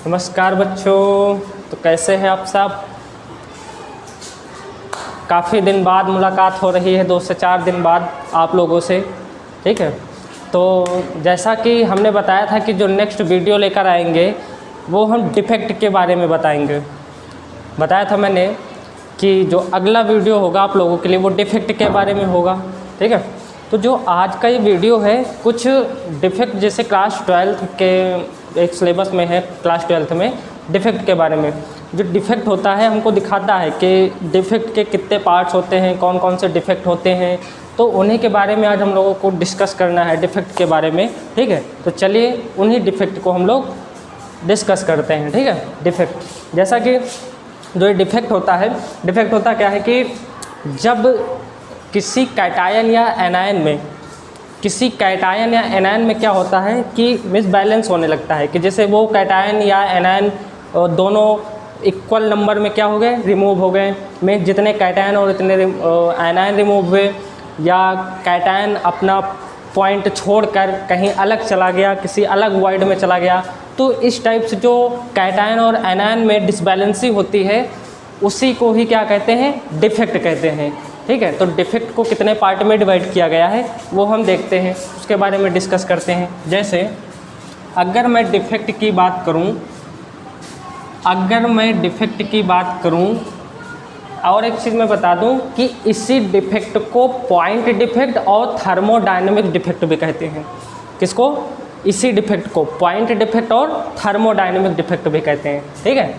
नमस्कार बच्चों। तो कैसे हैं आप सब? काफ़ी दिन बाद मुलाकात हो रही है, 2 से 4 दिन बाद आप लोगों से। ठीक है, तो जैसा कि हमने बताया था कि जो नेक्स्ट वीडियो लेकर आएंगे वो हम डिफेक्ट के बारे में बताएंगे। बताया था मैंने कि जो अगला वीडियो होगा आप लोगों के लिए वो डिफेक्ट के बारे में होगा। ठीक है, तो जो आज का ये वीडियो है कुछ डिफेक्ट, जैसे क्लास 12 के एक सिलेबस में है, क्लास 12 में डिफेक्ट के बारे में। जो डिफेक्ट होता है हमको दिखाता है कि डिफेक्ट के कितने पार्ट्स होते हैं, कौन कौन से डिफेक्ट होते हैं, तो उन्हीं के बारे में आज हम लोगों को डिस्कस करना है, डिफेक्ट के बारे में। ठीक है, तो चलिए उन्हीं डिफेक्ट को हम लोग डिस्कस करते हैं। ठीक है, डिफेक्ट जैसा कि जो ये डिफेक्ट होता है, डिफेक्ट होता क्या है कि जब किसी कैटायन या एनायन में, किसी कैटायन या एनायन में क्या होता है कि मिसबैलेंस होने लगता है, कि जैसे वो कैटायन या एनायन दोनों इक्वल नंबर में क्या हो गए, रिमूव हो गए। में जितने कैटायन और इतने एनायन रिमूव हुए, या कैटायन अपना पॉइंट छोड़कर कहीं अलग चला गया, किसी अलग वॉइड में चला गया, तो इस टाइप से जो कैटायन और एनायन में डिसबैलेंसी होती है उसी को ही क्या कहते हैं, डिफेक्ट कहते हैं। ठीक है, तो डिफेक्ट को कितने पार्ट में डिवाइड किया गया है वो हम देखते हैं, उसके बारे में डिस्कस करते हैं। जैसे अगर मैं डिफेक्ट की बात करूं, और एक चीज़ मैं बता दूं कि इसी डिफेक्ट को पॉइंट डिफेक्ट और थर्मोडायनेमिक डिफेक्ट भी कहते हैं। किसको? इसी डिफेक्ट को पॉइंट डिफेक्ट और थर्मोडायनेमिक डिफेक्ट भी कहते हैं। ठीक है,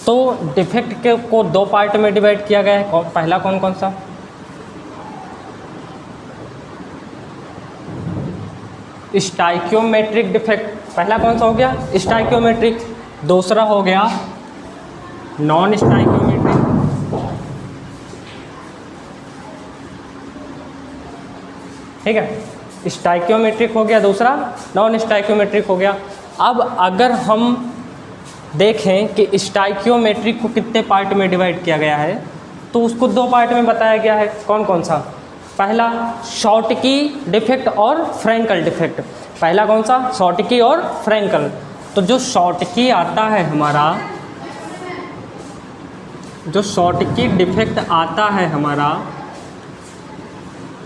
तो डिफेक्ट को 2 पार्ट में डिवाइड किया गया है। पहला कौन कौन सा? Stoichiometric defect. पहला कौन सा हो गया? स्टाइकियोमेट्रिक। दूसरा हो गया नॉन स्टाइकियोमेट्रिक। ठीक है, स्टाइकियोमेट्रिक हो गया दूसरा, नॉन स्टाइकियोमेट्रिक हो गया। अब अगर हम देखें कि स्टाइकियोमेट्रिक को कितने पार्ट में डिवाइड किया गया है, तो उसको 2 पार्ट में बताया गया है। कौन कौन सा? पहला शॉर्टकी डिफेक्ट और फ्रैंकल डिफेक्ट। पहला कौन सा? शॉर्टकी और फ्रैंकल। तो जो शॉर्टकी आता है हमारा, जो शॉर्टकी डिफेक्ट आता है हमारा,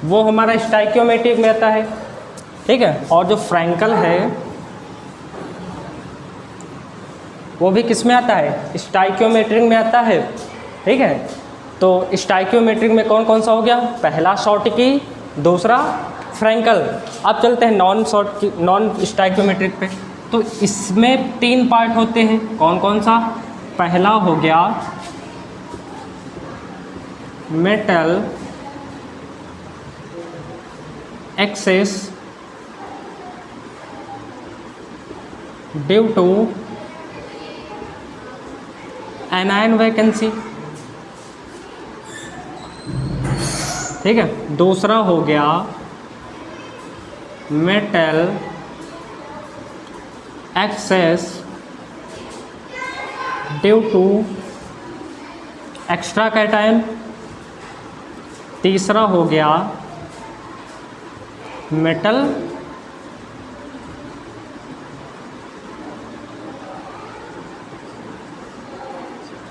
वो हमारा स्टाइकियोमेट्रिक में आता है। ठीक है, और जो फ्रैंकल है वो भी किस में आता है? स्टाइकियोमेट्रिक में आता है। ठीक है, तो स्टाइकियोमेट्रिक में कौन कौन सा हो गया? पहला शॉर्टकी, दूसरा फ्रैंकल। अब चलते हैं नॉन स्टाइकियोमेट्रिक पे। तो इसमें 3 पार्ट होते हैं। कौन कौन सा? पहला हो गया metal excess due to anion vacancy. ठीक है, दूसरा हो गया metal excess due to extra cation. तीसरा हो गया मेटल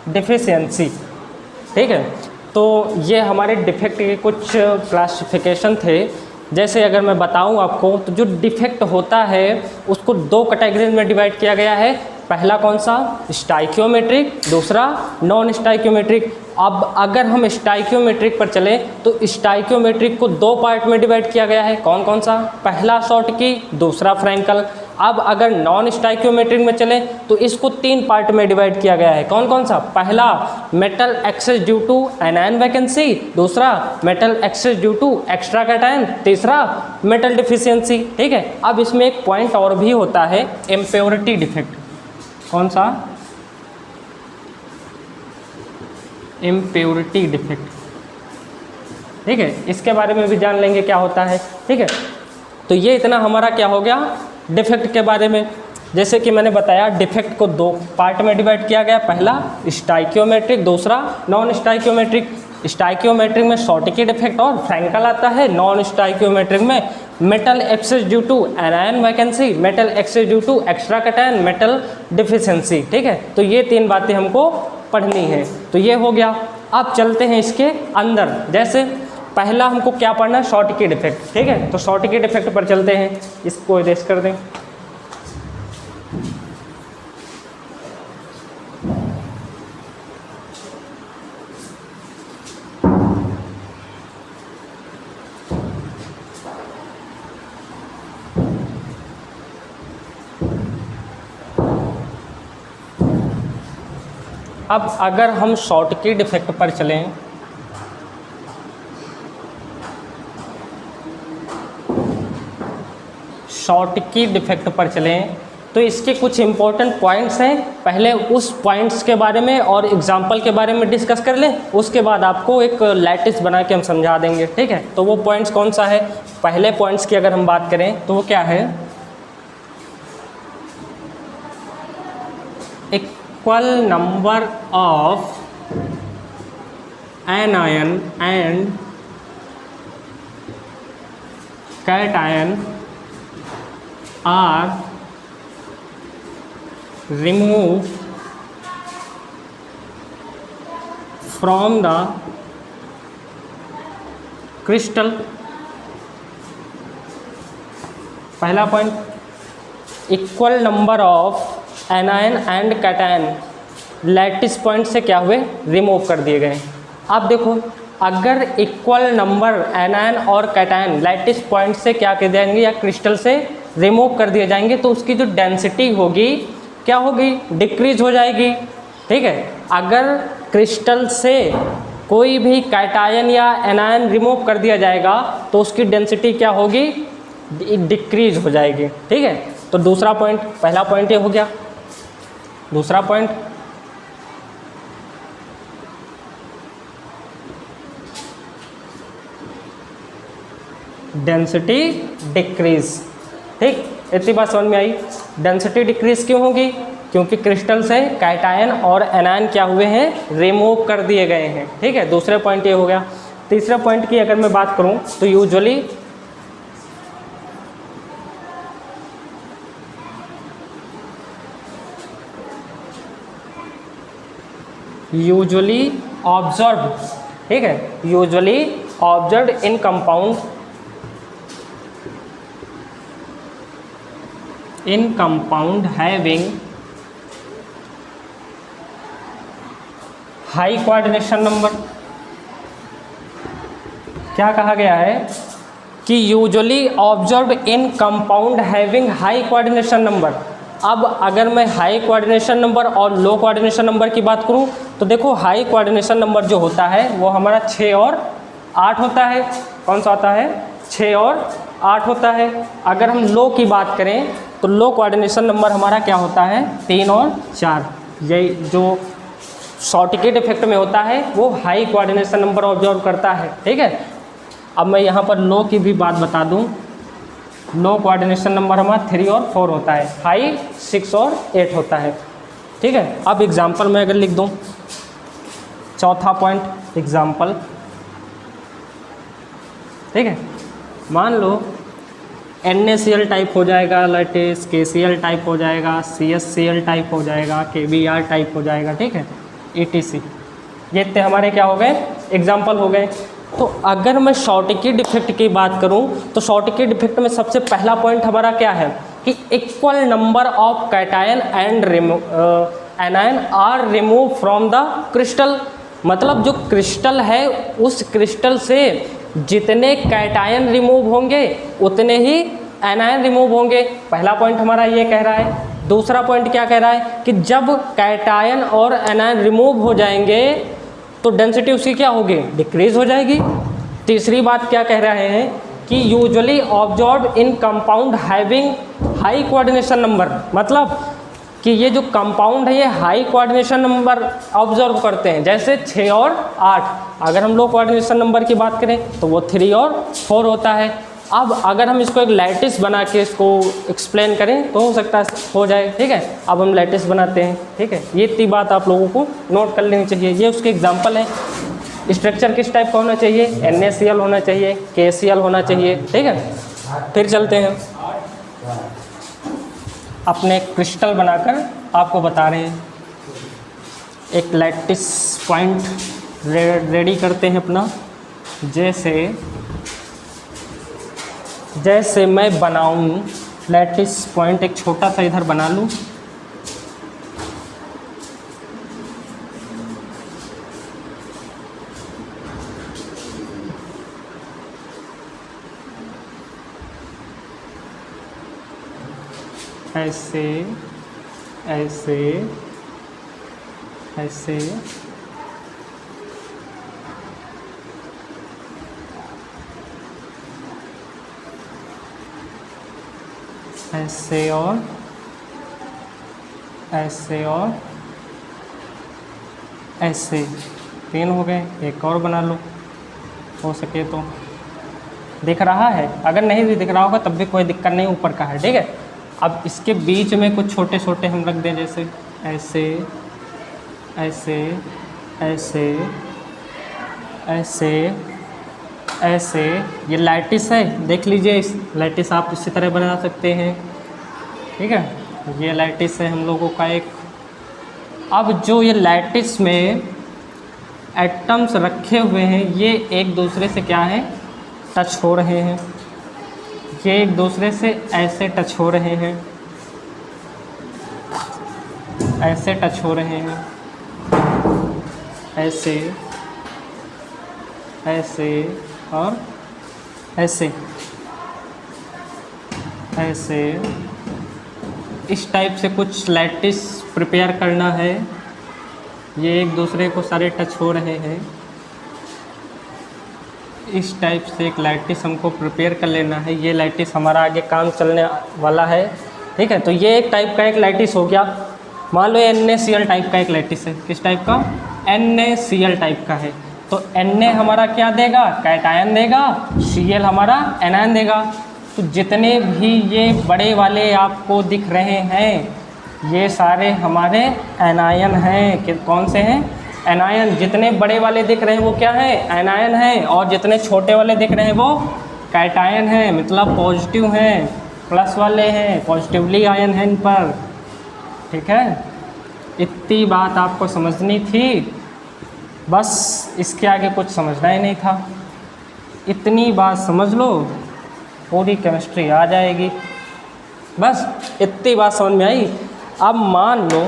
डिफिशियंसी। ठीक है, तो ये हमारे डिफेक्ट के कुछ क्लासिफिकेशन थे। जैसे अगर मैं बताऊं आपको, तो जो डिफेक्ट होता है उसको 2 कैटेगरीज में डिवाइड किया गया है। पहला कौन सा? स्टाइकियोमेट्रिक, दूसरा नॉन स्टाइकियोमेट्रिक। अब अगर हम स्टाइकियोमेट्रिक पर चलें तो स्टाइकियोमेट्रिक को 2 पार्ट में डिवाइड किया गया है। कौन कौन सा? पहला शॉर्टकी, दूसरा फ्रैंकल। अब अगर नॉन स्टाइकियोमेट्रिक में चलें तो इसको 3 पार्ट में डिवाइड किया गया है। कौन कौन सा? पहला metal excess due to anion vacancy, दूसरा metal excess due to extra cation, तीसरा मेटल डिफिशियंसी। ठीक है, अब इसमें एक पॉइंट और भी होता है, इम्प्योरिटी डिफेक्ट। कौन सा? Impurity defect. ठीक है, इसके बारे में भी जान लेंगे क्या होता है। ठीक है, तो ये इतना हमारा क्या हो गया डिफेक्ट के बारे में। जैसे कि मैंने बताया डिफेक्ट को 2 पार्ट में डिवाइड किया गया, पहला स्टाइकियोमेट्रिक, दूसरा नॉन स्टाइकियोमेट्रिक। स्टाइकियोमेट्रिक में शॉर्टकी डिफेक्ट और फ्रैंकल आता है, नॉन स्टाइकियोमेट्रिक में metal excess due to anion vacancy, metal excess due to extra cation, metal deficiency. ठीक है, तो ये 3 बातें हमको पढ़नी है। तो ये हो गया। अब चलते हैं इसके अंदर। जैसे पहला हमको क्या पढ़ना है, शॉर्टकी डिफेक्ट। ठीक है, तो शॉर्टकी डिफेक्ट पर चलते हैं। इसको इरेज कर दें। अब अगर हम शॉर्टकी डिफेक्ट पर चलें, शॉर्टकी डिफेक्ट पर चलें तो इसके कुछ इंपॉर्टेंट पॉइंट्स हैं। पहले उस पॉइंट्स के बारे में और एग्जांपल के बारे में डिस्कस कर लें, उसके बाद आपको एक लैटिस बना के हम समझा देंगे। ठीक है, तो वो पॉइंट्स कौन सा है? पहले पॉइंट्स की अगर हम बात करें तो वो क्या है, equal number of anion and cation are removed from the crystal। पहला point, equal number of anion and cation lattice point से क्या हुए, रिमूव कर दिए गए। आप देखो, अगर इक्वल नंबर एनायन और कैटायन लैटिस पॉइंट से क्या कर जाएंगे या क्रिस्टल से रिमूव कर दिए जाएंगे तो उसकी जो डेंसिटी होगी क्या होगी, डिक्रीज हो जाएगी। ठीक है, अगर क्रिस्टल से कोई भी कैटायन या एनायन रिमूव कर दिया जाएगा तो उसकी डेंसिटी क्या होगी, डिक्रीज हो जाएगी। ठीक है, तो दूसरा पॉइंट, पहला पॉइंट ये हो गया। दूसरा पॉइंट, डेंसिटी डिक्रीज। ठीक, इतनी बात समझ में आई। डेंसिटी डिक्रीज क्यों होगी, क्योंकि क्रिस्टल से कैटायन और एनायन क्या हुए हैं, रिमूव कर दिए गए हैं। ठीक है, दूसरे पॉइंट ये हो गया। तीसरे पॉइंट की अगर मैं बात करूं तो यूजुअली ऑब्जर्व, ठीक है, usually observe in compound having high coordination number. क्या कहा गया है कि usually observe in compound having high coordination number. अब अगर मैं हाई कोऑर्डिनेशन नंबर और लो कोऑर्डिनेशन नंबर की बात करूं तो देखो, हाई कोऑर्डिनेशन नंबर जो होता है वो हमारा 6 और 8 होता है। कौन सा होता है, 6 और 8 होता है। अगर हम लो की बात करें तो लो कोऑर्डिनेशन नंबर हमारा क्या होता है, 3 और 4। यही जो शॉर्टकी डिफेक्ट में होता है वो हाई कोऑर्डिनेशन नंबर ऑब्जर्व करता है। ठीक है, अब मैं यहाँ पर लो की भी बात बता दूँ। लो कोऑर्डिनेशन नंबर हमारा 3 और 4 होता है, हाई 6 और 8 होता है। ठीक है, अब एग्जाम्पल में अगर लिख दूँ, चौथा पॉइंट एग्जाम्पल। ठीक है, मान लो NaCl टाइप हो जाएगा लैटिस, KCl टाइप हो जाएगा, CSCl टाइप हो जाएगा, KBr टाइप हो जाएगा। ठीक है, ETC, ये इतने हमारे क्या हो गए, एग्जाम्पल हो गए। तो अगर मैं शॉर्टकी डिफेक्ट की बात करूं तो शॉर्टकी डिफेक्ट में सबसे पहला पॉइंट हमारा क्या है कि equal number of cation and anion are remove from the crystal. मतलब जो क्रिस्टल है उस क्रिस्टल से जितने कैटायन रिमूव होंगे उतने ही एनायन रिमूव होंगे। पहला पॉइंट हमारा ये कह रहा है। दूसरा पॉइंट क्या कह रहा है कि जब कैटायन और एनायन रिमूव हो जाएंगे तो डेंसिटी उसकी क्या होगी, डिक्रीज हो जाएगी। तीसरी बात क्या कह रहे हैं कि usually observe in compound having high coordination number. मतलब कि ये जो कंपाउंड है ये हाई कोऑर्डिनेशन नंबर ऑब्जर्व करते हैं, जैसे 6 और 8। अगर हम लो कोऑर्डिनेशन नंबर की बात करें तो वो 3 और 4 होता है। अब अगर हम इसको एक लैटिस बना के इसको एक्सप्लेन करें तो हो सकता है हो जाए। ठीक है, अब हम लैटिस बनाते हैं। ठीक है, ये इतनी बात आप लोगों को नोट कर लेनी चाहिए। ये उसके एग्जांपल हैं। स्ट्रक्चर किस टाइप का होना चाहिए, NaCl होना चाहिए, KCl होना चाहिए, ठीक है। फिर चलते हैं अपने क्रिस्टल बनाकर आपको बता रहे हैं। एक लैटिस पॉइंट रेडी करते हैं अपना। जैसे मैं बनाऊं लैटिस पॉइंट, एक छोटा सा इधर बना लूं। ऐसे ऐसे ऐसे ऐसे और ऐसे और ऐसे, 3 हो गए। एक और बना लो हो सके तो। दिख रहा है? अगर नहीं भी दिख रहा होगा तब भी कोई दिक्कत नहीं, ऊपर का है, ठीक है। अब इसके बीच में कुछ छोटे छोटे हम रख दें, जैसे ऐसे ऐसे ऐसे ऐसे ऐसे। ये लैटिस है, देख लीजिए। इस लैटिस आप इसी तरह बना सकते हैं, ठीक है। ये लैटिस है हम लोगों का एक। अब जो ये लैटिस में एटम्स रखे हुए हैं, ये एक दूसरे से क्या है, टच हो रहे हैं। ये एक दूसरे से ऐसे टच हो रहे हैं, ऐसे टच हो रहे हैं, ऐसे ऐसे और ऐसे ऐसे। इस टाइप से कुछ लैटिस प्रिपेयर करना है। ये एक दूसरे को सारे टच हो रहे हैं। इस टाइप से एक लैटिस हमको प्रिपेयर कर लेना है। ये लैटिस हमारा आगे काम चलने वाला है, ठीक है। तो ये एक टाइप का एक लैटिस हो गया। मान लो NaCl टाइप का एक लैटिस है। किस टाइप का? NaCl टाइप का है। तो Na हमारा क्या देगा, कैटायन देगा, Cl हमारा एनायन देगा। तो जितने भी ये बड़े वाले आपको दिख रहे हैं, ये सारे हमारे एनायन हैं। कि कौन से हैं? एनायन। जितने बड़े वाले दिख रहे हैं वो क्या है, एनायन है। और जितने छोटे वाले दिख रहे हैं वो कैटायन हैं, मतलब पॉजिटिव हैं, प्लस वाले हैं, पॉजिटिवली आयन हैं इन पर, ठीक है। इतनी बात आपको समझनी थी, बस इसके आगे कुछ समझना ही नहीं था। इतनी बात समझ लो, पूरी केमिस्ट्री आ जाएगी। बस इतनी बात समझ में आई। अब मान लो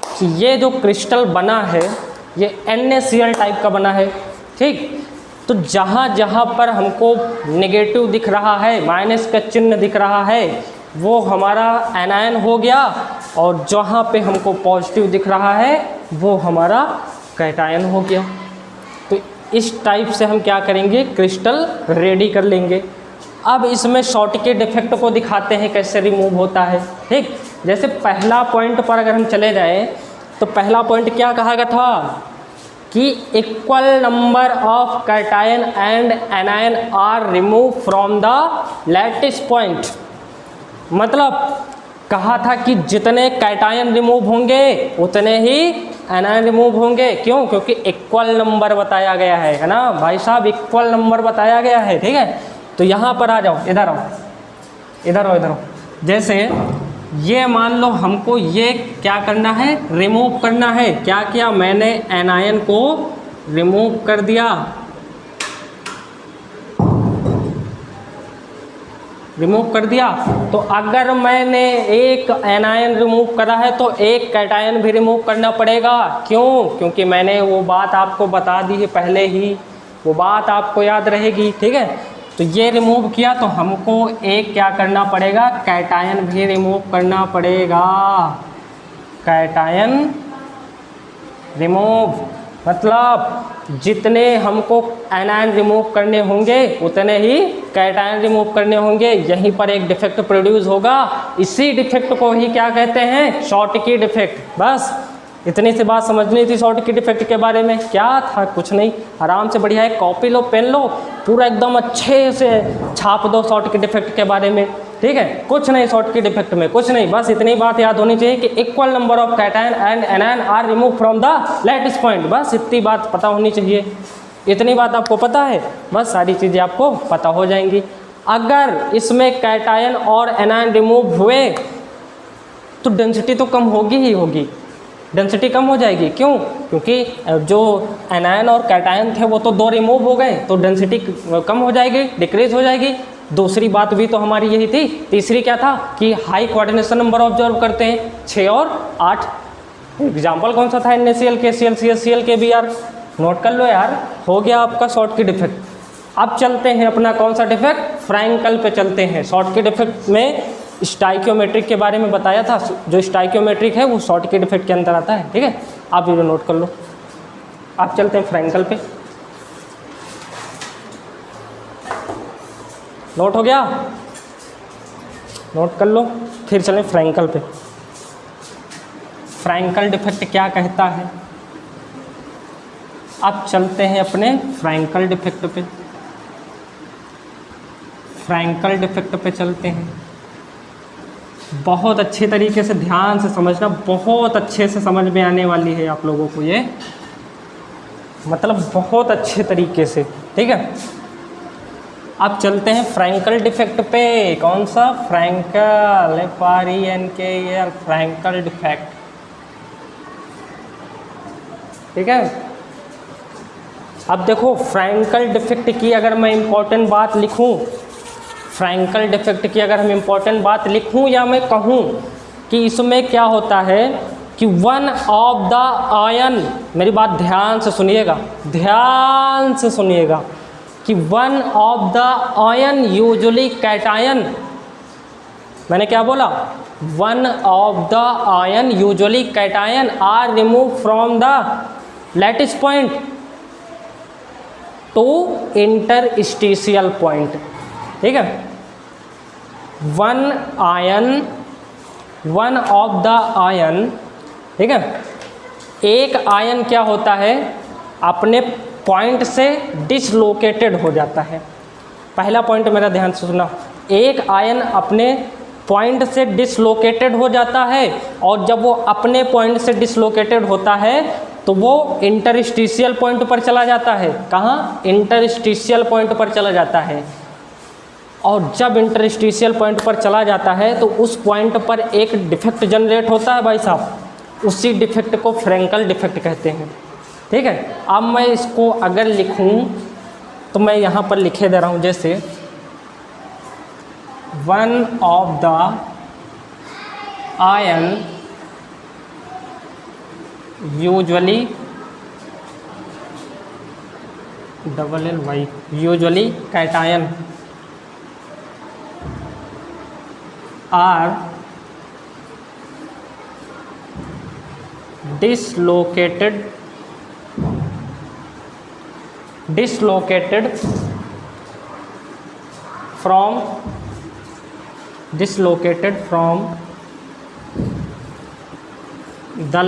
कि ये जो क्रिस्टल बना है ये NaCl टाइप का बना है, ठीक। तो जहाँ जहाँ पर हमको नेगेटिव दिख रहा है, माइनस का चिन्ह दिख रहा है, वो हमारा एनायन हो गया। और जहाँ पे हमको पॉजिटिव दिख रहा है वो हमारा कैटायन हो गया। तो इस टाइप से हम क्या करेंगे, क्रिस्टल रेडी कर लेंगे। अब इसमें शॉर्टकट इफेक्ट को दिखाते हैं कैसे रिमूव होता है, ठीक। जैसे पहला पॉइंट पर अगर हम चले जाएं तो पहला पॉइंट क्या कहा गया था कि equal number of cation and anion are remove from the lattice point. मतलब कहा था कि जितने कैटायन रिमूव होंगे उतने ही एनायन रिमूव होंगे। क्यों? क्योंकि इक्वल नंबर बताया गया है ना भाई साहब, इक्वल नंबर बताया गया है, ठीक है। तो यहाँ पर आ जाओ, इधर आओ, इधर आओ, इधर आओ। जैसे ये मान लो हमको ये क्या करना है, रिमूव करना है। क्या किया मैंने, एनायन को रिमूव कर दिया, रिमूव कर दिया। तो अगर मैंने एक एनायन रिमूव करा है तो एक कैटायन भी रिमूव करना पड़ेगा। क्यों? क्योंकि मैंने वो बात आपको बता दी है पहले ही, वो बात आपको याद रहेगी, ठीक है। तो ये रिमूव किया तो हमको एक क्या करना पड़ेगा, कैटायन भी रिमूव करना पड़ेगा। कैटायन रिमूव मतलब जितने हमको एनायन रिमूव करने होंगे उतने ही कैटायन रिमूव करने होंगे। यहीं पर एक डिफेक्ट प्रोड्यूस होगा। इसी डिफेक्ट को ही क्या कहते हैं, शॉर्टकट डिफेक्ट। बस इतनी सी बात समझनी थी शॉर्टकट इफेक्ट के बारे में। क्या था, कुछ नहीं। आराम से बढ़िया है, कॉपी लो, पेन लो, पूरा एकदम अच्छे से छाप दो शॉर्टकट इफेक्ट के बारे में, ठीक है। कुछ नहीं शॉर्टकट इफेक्ट में, कुछ नहीं। बस इतनी बात याद होनी चाहिए कि equal number of cation and anion are remove from the lattice point. बस इतनी बात पता होनी चाहिए, इतनी बात आपको पता है, बस सारी चीज़ें आपको पता हो जाएंगी। अगर इसमें कैटायन और एनायन रिमूव हुए तो डेंसिटी तो कम होगी ही होगी, डेंसिटी कम हो जाएगी। क्यों? क्योंकि जो एनायन और कैटायन थे वो तो 2 रिमूव हो गए, तो डेंसिटी कम हो जाएगी, डिक्रीज हो जाएगी। दूसरी बात भी तो हमारी यही थी। तीसरी क्या था कि हाई कोऑर्डिनेशन नंबर ऑब्जर्व करते हैं, 6 और 8। एग्जाम्पल कौन सा था? NaCl, KCl, CaCl, KBr। Note कर लो यार, हो गया आपका शॉर्टकट डिफेक्ट। अब चलते हैं अपना कौन सा डिफेक्ट, फ्रैंकल पे चलते हैं। शॉर्टकट डिफेक्ट में स्टाइकियोमेट्रिक के बारे में बताया था, जो स्टाइकियोमेट्रिक है वो शॉर्टकट डिफेक्ट के अंदर आता है, ठीक है। आप ये नोट कर लो। आप चलते हैं फ्रैंकल पे। नोट हो गया? नोट कर लो, फिर चलें फ्रैंकल पे। फ्रैंकल डिफेक्ट क्या कहता है? अब चलते हैं अपने फ्रैंकल डिफेक्ट पे। फ्रैंकल डिफेक्ट पे चलते हैं। बहुत अच्छे तरीके से ध्यान से समझना, बहुत अच्छे से समझ में आने वाली है आप लोगों को ये, मतलब बहुत अच्छे तरीके से, ठीक है। अब चलते हैं फ्रैंकल डिफेक्ट पे। कौन सा? फ्रैंकल, FRENKL, फ्रैंकल डिफेक्ट, ठीक है। अब देखो फ्रैंकल डिफेक्ट की अगर मैं इम्पोर्टेंट बात लिखूं, फ्रैंकल डिफेक्ट की अगर हम इम्पोर्टेंट बात लिखूं या मैं कहूं कि इसमें क्या होता है कि वन ऑफ द आयन, मेरी बात ध्यान से सुनिएगा, ध्यान से सुनिएगा, कि one of the ion usually cation, मैंने क्या बोला? One of the ion usually cation are remove from the lattice point to interstitial point, ठीक है। वन ऑफ द आयन, ठीक है। एक आयन क्या होता है, अपने पॉइंट से डिसलोकेटेड हो जाता है। पहला पॉइंट मेरा ध्यान से सुना, एक आयन अपने पॉइंट से डिसलोकेटेड हो जाता है, और जब वो अपने पॉइंट से डिसलोकेटेड होता है तो वो इंटरस्टिशियल पॉइंट पर चला जाता है। कहाँ? इंटरस्टिशियल पॉइंट पर चला जाता है। और जब इंटरस्टिशियल पॉइंट पर चला जाता है तो उस पॉइंट पर एक डिफेक्ट जनरेट होता है भाई साहब, उसी डिफेक्ट को फ्रैंकल डिफेक्ट कहते हैं, ठीक है। अब मैं इसको अगर लिखूं तो मैं यहाँ पर लिखे दे रहा हूँ, जैसे one of the ion usually LLY usually cation are dislocated from the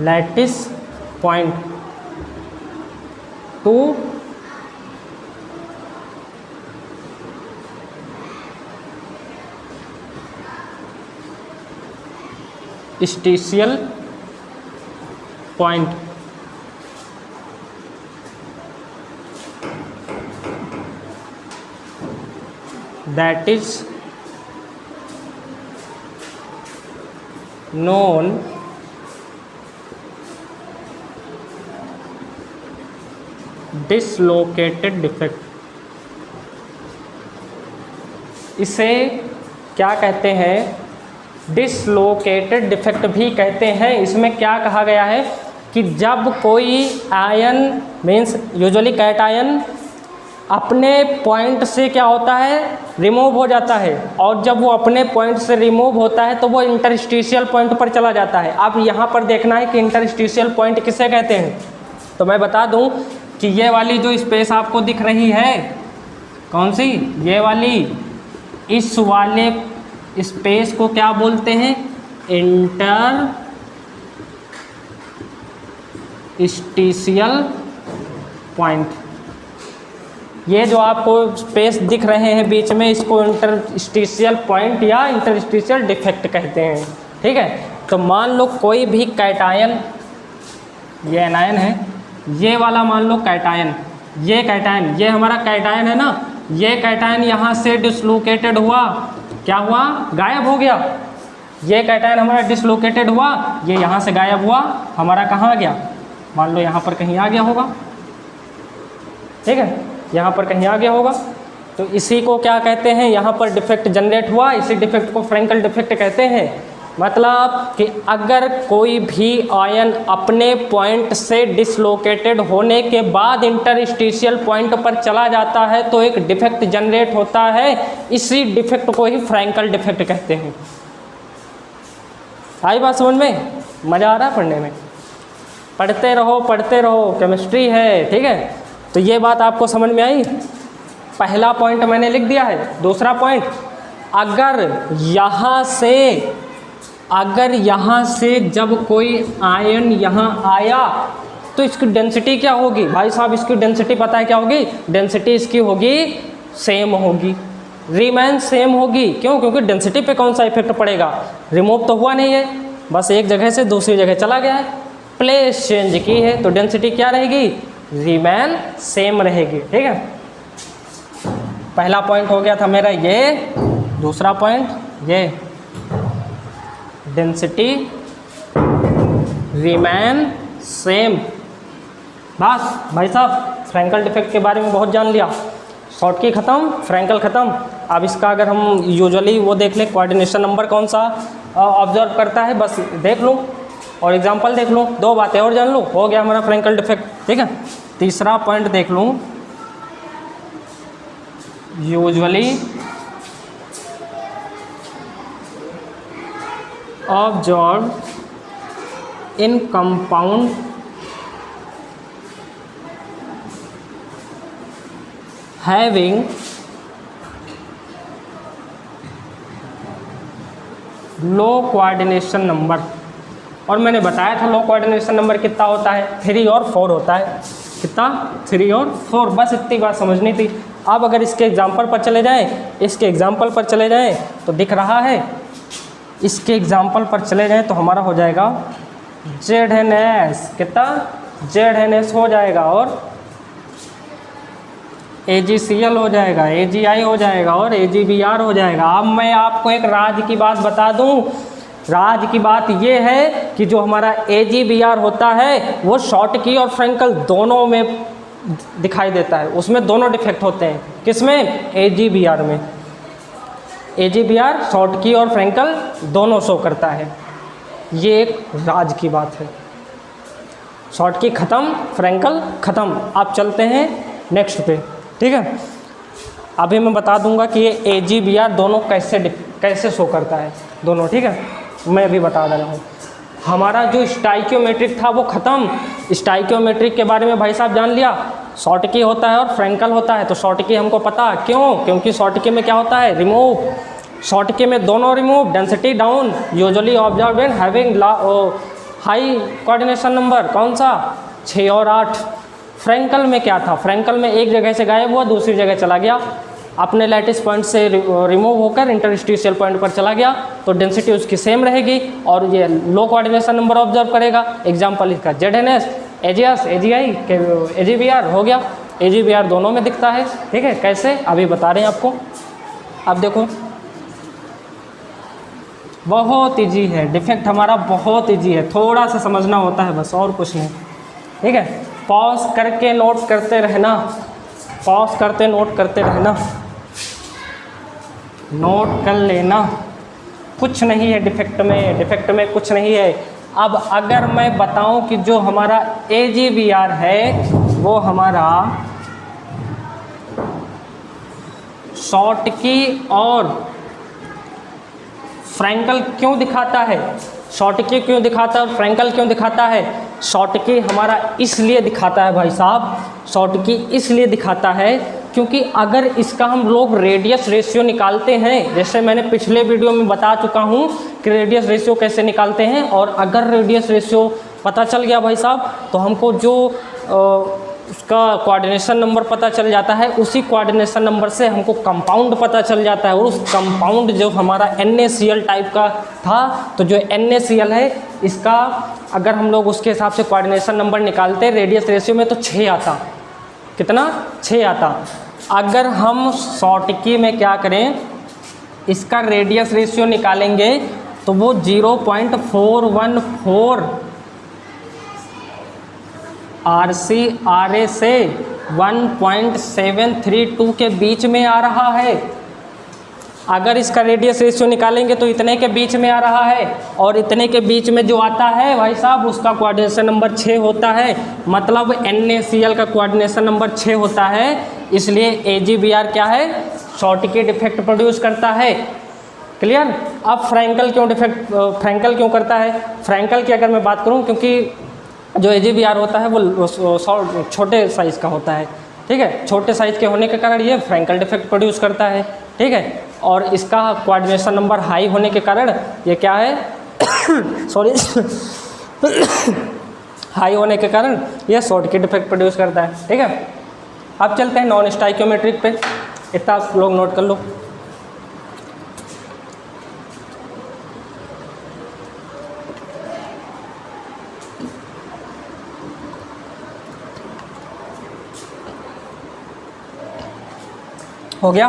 lattice point to interstitial point, that is known dislocated defect. इसे क्या कहते हैं? डिसलोकेटेड डिफेक्ट भी कहते हैं। इसमें क्या कहा गया है कि जब कोई आयन मीन्स यूजुअली कैटायन अपने पॉइंट से क्या होता है, रिमूव हो जाता है, और जब वो अपने पॉइंट से रिमूव होता है तो वो इंटरस्टिशियल पॉइंट पर चला जाता है। अब यहाँ पर देखना है कि इंटरस्टिशियल पॉइंट किसे कहते हैं। तो मैं बता दूँ कि ये वाली जो स्पेस आपको दिख रही है, कौन सी? ये वाली, इस वाले स्पेस को क्या बोलते हैं? Interstitial point. ये जो आपको स्पेस दिख रहे हैं बीच में, इसको इंटरस्टिशियल पॉइंट या इंटरस्टिशियल डिफेक्ट कहते हैं, ठीक है। तो मान लो कोई भी कैटायन ये एनायन है, ये वाला मान लो कैटायन, ये कैटायन, ये हमारा कैटायन है ना, ये कैटायन यहाँ से डिसलोकेटेड हुआ, क्या हुआ, गायब हो गया। ये कैटायन हमारा डिसलोकेटेड हुआ, ये यहाँ से गायब हुआ, हमारा कहाँ आ गया, मान लो यहाँ पर कहीं आ गया होगा, ठीक है, यहाँ पर कहीं आ गया होगा। तो इसी को क्या कहते हैं, यहाँ पर डिफेक्ट जनरेट हुआ, इसी डिफेक्ट को फ्रैंकल डिफेक्ट कहते हैं। मतलब कि अगर कोई भी आयन अपने पॉइंट से डिसलोकेटेड होने के बाद इंटरस्टिशियल पॉइंट पर चला जाता है तो एक डिफेक्ट जनरेट होता है, इसी डिफेक्ट को ही फ्रैंकल डिफेक्ट कहते हैं। आई बात समझ में, मज़ा आ रहा है पढ़ने में, पढ़ते रहो, केमिस्ट्री है, ठीक है। तो ये बात आपको समझ में आई। पहला पॉइंट मैंने लिख दिया है। दूसरा पॉइंट, अगर यहाँ से जब कोई आयन यहाँ आया तो इसकी डेंसिटी क्या होगी भाई साहब, इसकी डेंसिटी पता है क्या होगी, डेंसिटी इसकी होगी सेम होगी, रिमेन सेम होगी। क्यों, क्योंकि डेंसिटी पे कौन सा इफेक्ट पड़ेगा, रिमूव तो हुआ नहीं है, बस एक जगह से दूसरी जगह चला गया है, प्लेस चेंज की है, तो डेंसिटी क्या रहेगी, रिमेन सेम रहेगी, ठीक है। पहला पॉइंट हो गया था मेरा ये, दूसरा पॉइंट ये, डेंसिटी रिमेन सेम। बस भाई साहब फ्रैंकल डिफेक्ट के बारे में बहुत जान लिया, शॉर्ट की ख़त्म, फ्रैंकल ख़त्म। अब इसका अगर हम यूजुअली वो देख लें, कोऑर्डिनेशन नंबर कौन सा ऑब्जर्व करता है, बस देख लूँ और एग्जांपल देख लूँ, दो बातें और जान लूँ, हो गया हमारा फ्रैंकल डिफेक्ट, ठीक है। तीसरा पॉइंट देख लूँ, usually observe in compound having low coordination number. और मैंने बताया था लो कोऑर्डिनेशन नंबर कितना होता है, 3 और 4 होता है। कितना, 3 और 4, बस इतनी बात समझनी थी। अब अगर इसके एग्जाम्पल पर चले जाएं, तो दिख रहा है, इसके एग्जाम्पल पर चले जाएं तो हमारा हो जाएगा ZnS, कितना, ZnS हो जाएगा, और AgCl हो जाएगा, AgI हो जाएगा, और AgBr हो जाएगा। अब मैं आपको एक राज की बात बता दूं, राज की बात ये है कि जो हमारा AgBr होता है वो शॉर्ट की और फ्रैंकल दोनों में दिखाई देता है, उसमें दोनों डिफेक्ट होते हैं। किसमें, AgBr में। AgBr शॉर्ट की और फ्रैंकल दोनों शो करता है, ये एक राज की बात है। शॉर्ट की ख़त्म, फ्रैंकल ख़त्म। आप चलते हैं नेक्स्ट पे, ठीक है। अभी मैं बता दूंगा कि ये AgBr दोनों कैसे शो करता है, दोनों, ठीक है। मैं अभी बता दे रहा हूँ। हमारा जो स्टाइकियोमेट्रिक था वो ख़त्म। स्टाइकियोमेट्रिक के बारे में भाई साहब जान लिया, शॉर्ट की होता है और फ्रैंकल होता है। तो शॉर्ट की हमको पता, क्यों, क्योंकि शॉर्ट की में क्या होता है, रिमूव। शॉर्ट की में दोनों remove, density down, usually observe and having high coordination number, कौन सा, 6 और 8। फ्रैंकल में क्या था, फ्रैंकल में एक जगह से गायब हुआ, दूसरी जगह चला गया, अपने लैटिस पॉइंट से रिमूव होकर इंटरस्टिशियल पॉइंट पर चला गया, तो डेंसिटी उसकी सेम रहेगी और ये लो कोऑर्डिनेशन नंबर ऑब्जर्व करेगा। एग्जांपल इसका ZnS, AgS, AgI, AgBr हो गया। AgBr दोनों में दिखता है, ठीक है। कैसे, अभी बता रहे हैं आपको। अब देखो, बहुत ईजी है, डिफेक्ट हमारा बहुत ईजी है, थोड़ा सा समझना होता है बस, और कुछ नहीं, ठीक है। पॉज करके नोट करते रहना, पॉज करते नोट करते रहना, नोट कर लेना, कुछ नहीं है डिफेक्ट में कुछ नहीं है। अब अगर मैं बताऊं कि जो हमारा AgBr है वो हमारा शॉर्ट की और फ्रैंकल क्यों दिखाता है, शॉर्ट की क्यों दिखाता है और फ्रैंकल क्यों दिखाता है। शॉर्ट की हमारा इसलिए दिखाता है भाई साहब, शॉर्ट की इसलिए दिखाता है क्योंकि अगर इसका हम लोग रेडियस रेशियो निकालते हैं, जैसे मैंने पिछले वीडियो में बता चुका हूँ कि रेडियस रेशियो कैसे निकालते हैं, और अगर रेडियस रेशियो पता चल गया भाई साहब तो हमको जो उसका कोऑर्डिनेशन नंबर पता चल जाता है, उसी कोऑर्डिनेशन नंबर से हमको कंपाउंड पता चल जाता है, और उस कंपाउंड जो हमारा NaCl टाइप का था, तो जो NaCl है इसका अगर हम लोग उसके हिसाब से कोऑर्डिनेशन नंबर निकालते रेडियस रेशियो में तो 6 आता। कितना? 6 आता। अगर हम शॉर्टकी में क्या करें, इसका रेडियस रेशियो निकालेंगे तो वो 0.414 RCRa से 1.732 के बीच में आ रहा है। अगर इसका रेडियस रेशियो निकालेंगे तो इतने के बीच में आ रहा है, और इतने के बीच में जो आता है भाई साहब उसका कोऑर्डिनेशन नंबर 6 होता है। मतलब NaCl का कोऑर्डिनेशन नंबर 6 होता है, इसलिए AgBr क्या है? शॉर्टकी डिफेक्ट प्रोड्यूस करता है। क्लियर? अब फ्रैंकल क्यों करता है? फ्रैंकल की अगर मैं बात करूं, क्योंकि जो AgBr होता है वो छोटे साइज़ का होता है, ठीक है, छोटे साइज़ के होने के कारण ये फ्रैंकल डिफेक्ट प्रोड्यूस करता है, ठीक है, और इसका कोऑर्डिनेशन नंबर हाई होने के कारण ये क्या है सॉरी हाई होने के कारण ये शॉर्टकी डिफेक्ट प्रोड्यूस करता है, ठीक है। अब चलते हैं नॉन स्टाइकियोमेट्रिक पे, इतना आप लोग नोट कर लो। हो गया?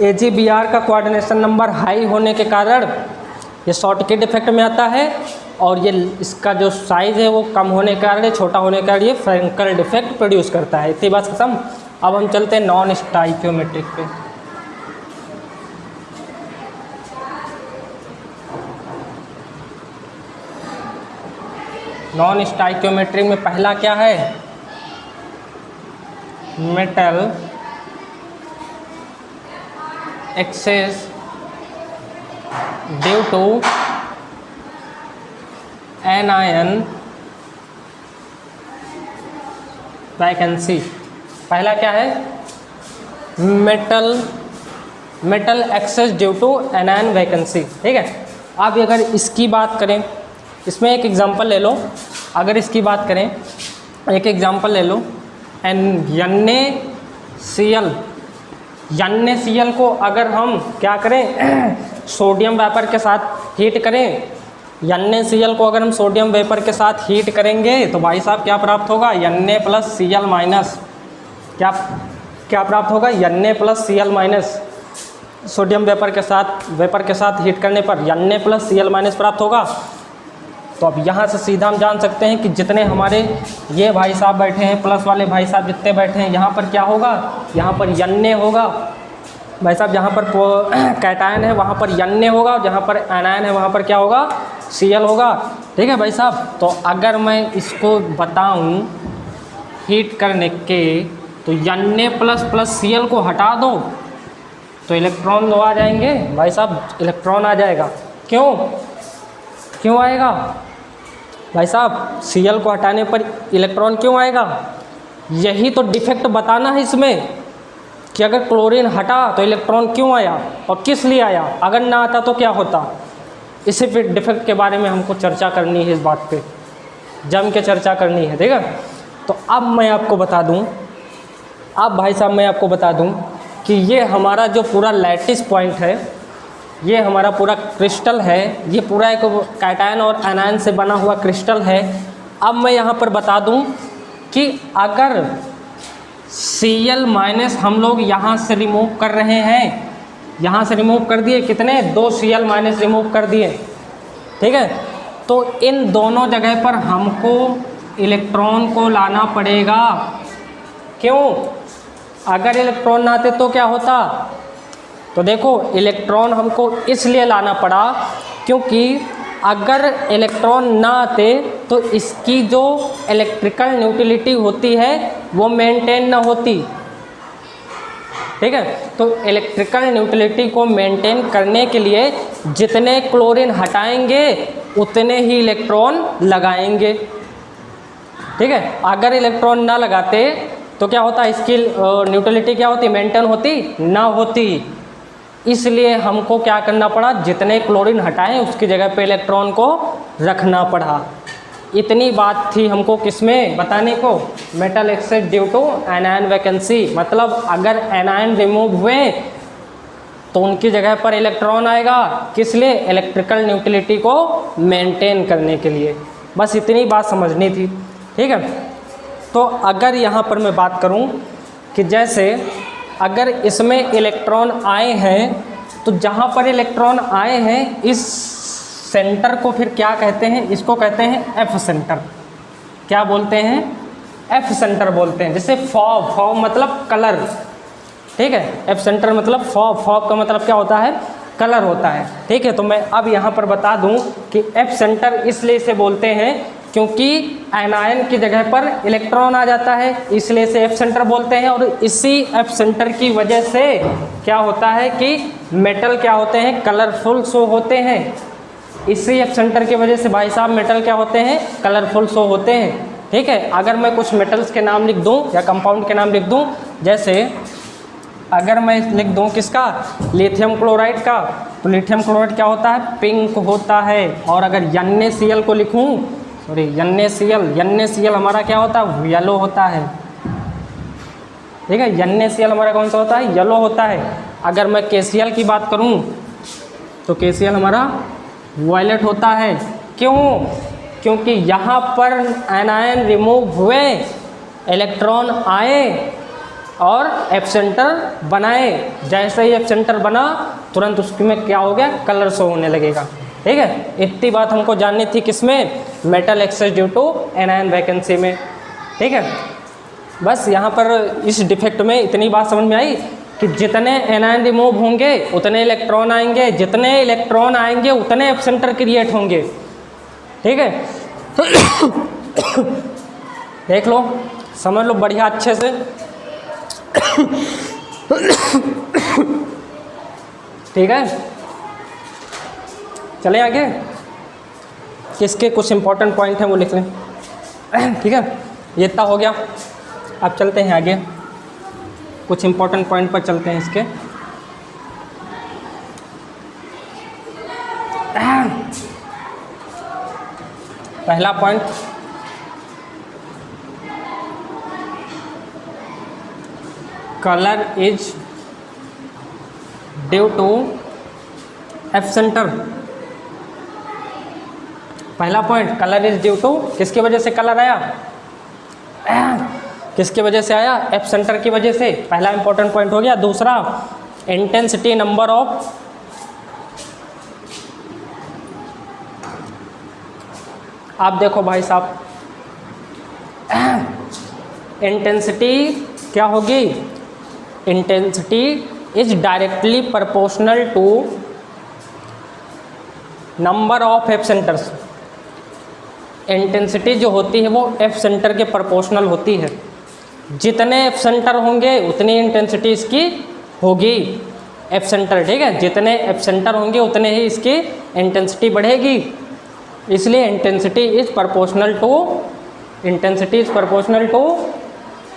AgBr का कोऑर्डिनेशन नंबर हाई होने के कारण ये शॉर्टकी डिफेक्ट में आता है, और ये इसका जो साइज़ है वो कम होने के कारण, छोटा होने के कारण ये फ्रैंकल डिफेक्ट प्रोड्यूस करता है। इतनी बात खत्म। अब हम चलते हैं नॉन स्टाइकियोमेट्रिक पे। नॉन स्टाइकियोमेट्रिक में पहला क्या है? Metal excess due to anion vacancy. पहला क्या है? Metal excess due to anion vacancy, ठीक है। अब अगर इसकी बात करें, इसमें एक एग्जांपल ले लो। अगर इसकी बात करें, एक एग्जांपल ले लो, NaCl को अगर हम क्या करें सोडियम वेपर के साथ हीट करें, NaCl को अगर हम सोडियम वेपर के साथ हीट करेंगे तो भाई साहब क्या प्राप्त होगा? Na plus Cl minus. क्या प्राप्त होगा? Na plus Cl minus. Sodium vapour के साथ हीट करने पर Na प्लस Cl माइनस प्राप्त होगा। तो अब यहाँ से सीधा हम जान सकते हैं कि जितने हमारे ये भाई साहब बैठे हैं, प्लस वाले भाई साहब जितने बैठे हैं, यहाँ पर क्या होगा? यहाँ पर Na होगा भाई साहब, जहाँ पर कैटायन है वहाँ पर Na होगा, और जहाँ पर एनायन है वहाँ पर क्या होगा? Cl होगा, ठीक है भाई साहब। तो अगर मैं इसको बताऊँ हीट करने के, तो Na प्लस प्लस Cl को हटा दो तो इलेक्ट्रॉन दो आ जाएंगे भाई साहब, इलेक्ट्रॉन आ जाएगा। क्यों आएगा भाई साहब? Cl को हटाने पर इलेक्ट्रॉन क्यों आएगा? यही तो डिफेक्ट बताना है इसमें, कि अगर क्लोरीन हटा तो इलेक्ट्रॉन क्यों आया और किस लिए आया, अगर ना आता तो क्या होता। इसी डिफेक्ट के बारे में हमको चर्चा करनी है, इस बात पे जम के चर्चा करनी है, ठीक है। तो अब मैं आपको बता दूं, अब भाई साहब मैं आपको बता दूं कि ये हमारा जो पूरा लैटिस पॉइंट है, ये हमारा पूरा क्रिस्टल है, ये पूरा एक कैटायन और एनायन से बना हुआ क्रिस्टल है। अब मैं यहाँ पर बता दूं कि अगर Cl माइनस हम लोग यहाँ से रिमूव कर रहे हैं, यहाँ से रिमूव कर दिए, कितने? 2 Cl माइनस रिमूव कर दिए, ठीक है। तो इन दोनों जगह पर हमको इलेक्ट्रॉन को लाना पड़ेगा। क्यों? अगर इलेक्ट्रॉन ना आते तो क्या होता? तो देखो, इलेक्ट्रॉन हमको इसलिए लाना पड़ा क्योंकि अगर इलेक्ट्रॉन ना आते तो इसकी जो इलेक्ट्रिकल न्यूट्रलिटी होती है वो मेंटेन ना होती, ठीक है। तो इलेक्ट्रिकल न्यूट्रलिटी को मेंटेन करने के लिए जितने क्लोरीन हटाएंगे उतने ही इलेक्ट्रॉन लगाएंगे, ठीक है। अगर इलेक्ट्रॉन ना लगाते तो क्या होता? इसकी न्यूट्रलिटी क्या होती? मेंटेन होती ना होती। इसलिए हमको क्या करना पड़ा? जितने क्लोरीन हटाएं उसकी जगह पे इलेक्ट्रॉन को रखना पड़ा। इतनी बात थी हमको किसमें बताने को, metal exchange due to anion vacancy. मतलब अगर एनायन रिमूव हुए तो उनकी जगह पर इलेक्ट्रॉन आएगा, किस लिए, इलेक्ट्रिकल न्यूट्रलिटी को मेंटेन करने के लिए। बस इतनी बात समझनी थी, ठीक है। तो अगर यहाँ पर मैं बात करूँ कि जैसे अगर इसमें इलेक्ट्रॉन आए हैं तो जहाँ पर इलेक्ट्रॉन आए हैं इस सेंटर को फिर क्या कहते हैं, इसको कहते हैं एफ सेंटर। क्या बोलते हैं, एफ सेंटर बोलते हैं। जैसे फॉब मतलब कलर, ठीक है, एफ सेंटर मतलब फॉब का मतलब क्या होता है, कलर होता है, ठीक है। तो मैं अब यहाँ पर बता दूँ कि एफ सेंटर इसलिए इसे बोलते हैं क्योंकि एनायन की जगह पर इलेक्ट्रॉन आ जाता है, इसलिए इसे एफ सेंटर बोलते हैं। और इसी एफ सेंटर की वजह से क्या होता है कि मेटल क्या होते हैं, कलरफुल शो होते हैं। इसी एफ सेंटर की वजह से भाई साहब मेटल क्या होते हैं, कलरफुल शो होते हैं, ठीक है। अगर मैं कुछ मेटल्स के नाम लिख दूं या कंपाउंड के नाम लिख दूं, जैसे अगर मैं लिख दूं किसका, लिथियम क्लोराइड का, तो लिथियम क्लोराइड क्या होता है, पिंक होता है। और अगर NaCl को लिखूं, सॉरी NaCl हमारा क्या होता है, येलो होता है, ठीक है। NaCl हमारा कौन सा होता है, येलो होता है। अगर मैं KCl की बात करूं तो KCl हमारा वायलेट होता है। क्यों, क्योंकि यहाँ पर एनायन रिमूव हुए, इलेक्ट्रॉन आए और एफ सेंटर बनाए। जैसे ही एफ सेंटर बना तुरंत उसमें क्या हो गया, कलर शो होने लगेगा, ठीक है। इतनी बात हमको जाननी थी किसमें, metal exchange due to anion vacancy में, ठीक है। बस यहाँ पर इस डिफेक्ट में इतनी बात समझ में आई कि जितने एनायन रिमूव होंगे उतने इलेक्ट्रॉन आएंगे, जितने इलेक्ट्रॉन आएंगे उतने एफ सेंटर क्रिएट होंगे, ठीक है। देख लो, समझ लो बढ़िया अच्छे से। ठीक है, चलें आगे। किसके कुछ इंपॉर्टेंट पॉइंट हैं वो लिख लें, ठीक है। ये इतना हो गया, अब चलते हैं आगे, कुछ इंपॉर्टेंट पॉइंट पर चलते हैं इसके। पहला point, colour is due to F centre. पहला point, colour is due to, किसकी वजह से कलर आया, किसकी वजह से आया, एफ सेंटर की वजह से। पहला इंपॉर्टेंट पॉइंट हो गया। दूसरा, इंटेंसिटी नंबर ऑफ, आप देखो भाई साहब, इंटेंसिटी क्या होगी, intensity is directly proportional to number of F centres. Intensity जो होती है वो एफ सेंटर के प्रोपोर्शनल होती है। जितने एफ सेंटर होंगे उतनी इंटेंसिटी इसकी होगी, एफ सेंटर, ठीक है। जितने एफ सेंटर होंगे उतने ही इसकी इंटेंसिटी बढ़ेगी। इसलिए intensity is proportional to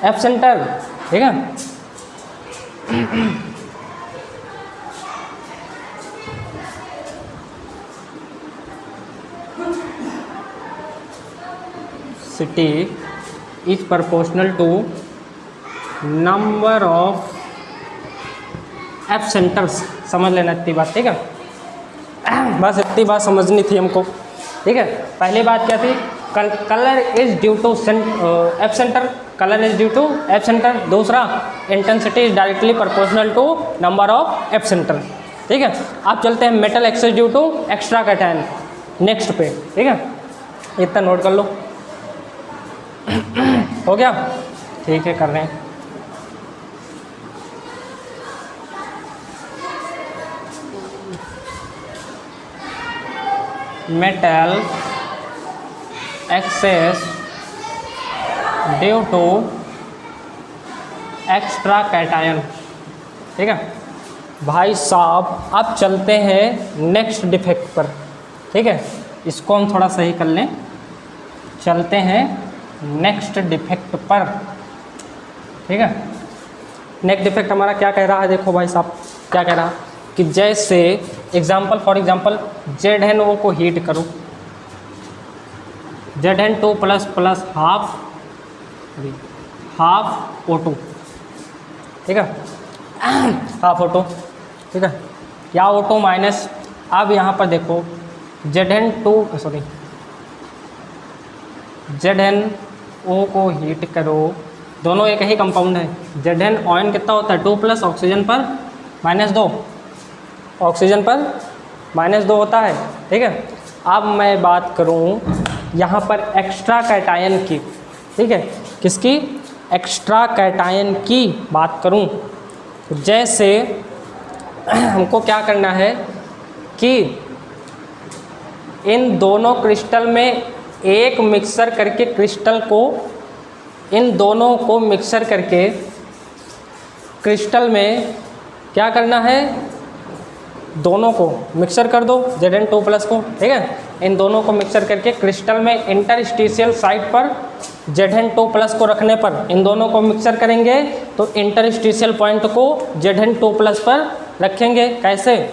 F centre, ठीक है। City is proportional to number of F centres. समझ लेना इतनी बात, ठीक है। बस इतनी बात समझनी थी हमको, ठीक है। पहली बात क्या थी, colour is due to F centre, colour is due to F centre. दूसरा, intensity is directly proportional to number of F centre, ठीक है। आप चलते हैं metal exchange due to extra cation, next पे, ठीक है। इतना नोट कर लो, हो गया, ठीक है, कर रहे हैं। Metal excess due to extra cation, ठीक है भाई साहब। अब चलते हैं नेक्स्ट डिफेक्ट पर, ठीक है। इसको हम थोड़ा सही कर लें, चलते हैं नेक्स्ट डिफेक्ट पर, ठीक है। नेक्स्ट डिफेक्ट हमारा क्या कह रहा है, देखो भाई साहब क्या कह रहा है कि जैसे एग्जाम्पल, फॉर एग्जाम्पल ZNO को हीट करो, Zn2 plus plus half O2, ठीक है, हाफ O2, ठीक है, या O2 माइनस, अब यहाँ पर देखो Zn2 सॉरी ZnO को हीट करो, दोनों एक ही कंपाउंड है। Zn ऑयन कितना होता है 2 प्लस ऑक्सीजन पर -2, ऑक्सीजन पर -2 होता है, ठीक है। अब मैं बात करूँ यहाँ पर एक्स्ट्रा कैटायन की, ठीक है, किसकी, एक्स्ट्रा कैटायन की बात करूँ, जैसे हमको क्या करना है कि इन दोनों क्रिस्टल में एक मिक्सर करके क्रिस्टल को, इन दोनों को मिक्सर करके क्रिस्टल में क्या करना है, दोनों को मिक्सर कर दो Zn2 प्लस को, ठीक है, इन दोनों को मिक्सर करके क्रिस्टल में इंटरस्टिशियल साइड पर Zn2 प्लस को रखने पर इन दोनों को मिक्सर करेंगे तो इंटरस्टिशियल पॉइंट को Zn2 प्लस पर रखेंगे। कैसे,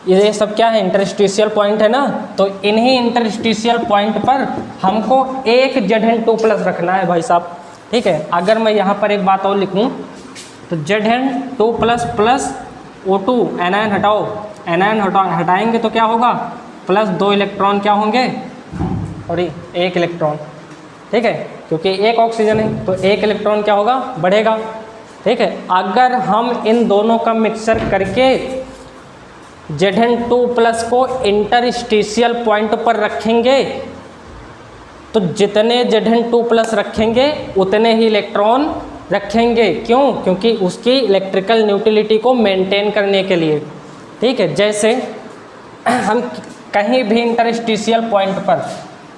ये सब क्या है, इंटरस्टिशियल पॉइंट है ना, तो इन्हीं इंटरस्टिशियल पॉइंट पर हमको एक Zn2 प्लस रखना है भाई साहब, ठीक है। अगर मैं यहाँ पर एक बात और लिखूँ तो Zn2 plus plus O2 anion हटाओ, एनायन हटाएंगे तो क्या होगा, प्लस 2 इलेक्ट्रॉन क्या होंगे, और 1 इलेक्ट्रॉन, ठीक है, क्योंकि एक ऑक्सीजन है तो 1 इलेक्ट्रॉन क्या होगा, बढ़ेगा, ठीक है। अगर हम इन दोनों का मिक्सर करके Zn2 प्लस को इंटरस्टिशियल पॉइंट पर रखेंगे तो जितने Zn2 प्लस रखेंगे उतने ही इलेक्ट्रॉन रखेंगे। क्यों, क्योंकि उसकी इलेक्ट्रिकल न्यूट्रलिटी को मेंटेन करने के लिए, ठीक है। जैसे हम कहीं भी इंटरस्टिशियल पॉइंट पर